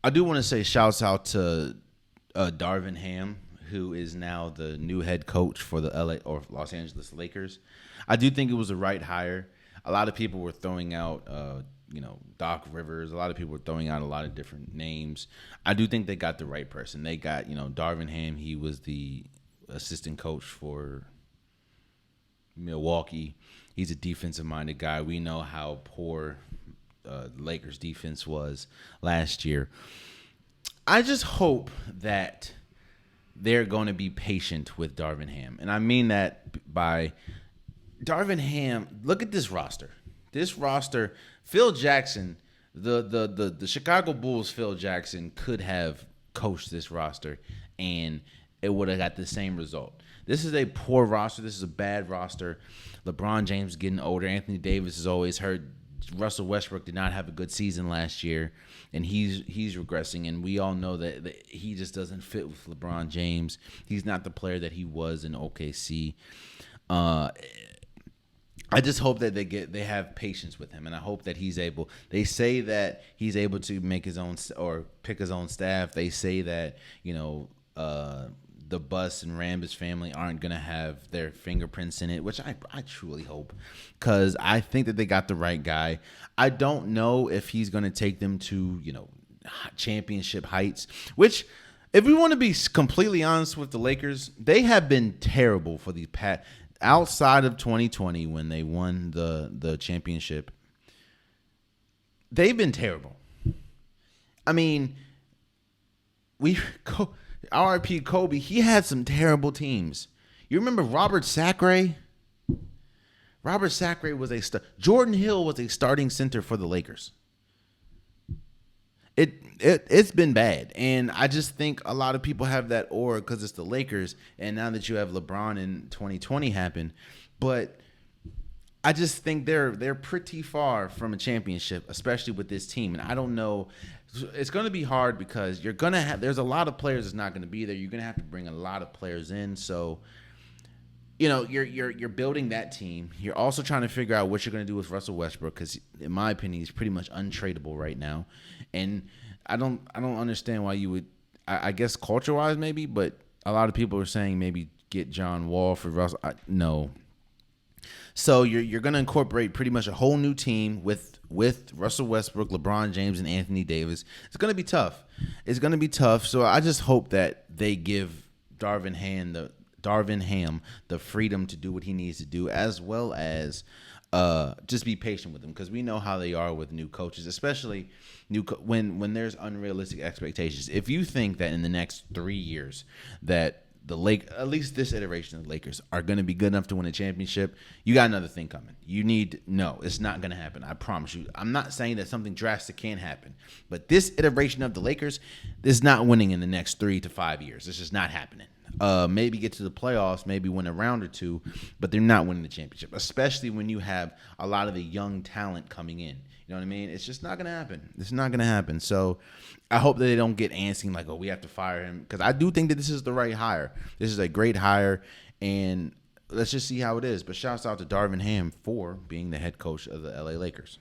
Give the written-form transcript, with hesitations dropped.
I do want to say shouts out to Darvin Ham, who is now the new head coach for the LA or Los Angeles Lakers. I do think it was the right hire. A lot of people were throwing out, Doc Rivers. A lot of people were throwing out a lot of different names. I do think they got the right person. They got, Darvin Ham. He was the assistant coach for Milwaukee. He's a defensive-minded guy. We know how poor Lakers defense was last year. I just hope that they're going to be patient with Darvin Ham. And I mean that by Darvin Ham. Look at this roster. This roster, Phil Jackson, the Chicago Bulls, Phil Jackson could have coached this roster and it would have got the same result. This is a poor roster. This is a bad roster. LeBron James getting older. Anthony Davis is always hurt. Russell Westbrook did not have a good season last year, and he's regressing. And we all know that he just doesn't fit with LeBron James. He's not the player that he was in OKC. I just hope that they have patience with him, and I hope that he's able. They say that he's able to make his own or pick his own staff. They say that the Buss and Rambis family aren't going to have their fingerprints in it, which I truly hope, because I think that they got the right guy. I don't know if he's going to take them to, championship heights, which, if we want to be completely honest with the Lakers, they have been terrible for the past, outside of 2020 when they won the championship. They've been terrible. I mean, RIP Kobe, he had some terrible teams. You remember Robert Sacre? Robert Sacre was Jordan Hill was a starting center for the Lakers. It's been bad, and I just think a lot of people have that aura because it's the Lakers, and now that you have LeBron in 2020 happen, but I just think they're pretty far from a championship, especially with this team, and I don't know. It's going to be hard because there's a lot of players that's not going to be there. You're going to have to bring a lot of players in. So, you're building that team. You're also trying to figure out what you're going to do with Russell Westbrook because, in my opinion, he's pretty much untradeable right now. And I don't understand why you would. I guess culture-wise maybe, but a lot of people are saying maybe get John Wall for Russell. No. So you're going to incorporate pretty much a whole new team with Russell Westbrook, LeBron James, and Anthony Davis. It's going to be tough. It's going to be tough. So I just hope that they give Darvin Ham the freedom to do what he needs to do, as well as just be patient with him, because we know how they are with new coaches, especially when there's unrealistic expectations. If you think that in the next 3 years that at least this iteration of the Lakers are going to be good enough to win a championship, you got another thing coming. No, it's not going to happen. I promise you. I'm not saying that something drastic can't happen, but this iteration of the Lakers is not winning in the next 3 to 5 years. It's just not happening. Maybe get to the playoffs, maybe win a round or two, but they're not winning the championship, especially when you have a lot of the young talent coming in. You know what I mean? It's just not going to happen. It's not going to happen. So I hope that they don't get antsy like, oh, we have to fire him, because I do think that this is the right hire. This is a great hire, and let's just see how it is. But shouts out to Darvin Ham for being the head coach of the LA Lakers.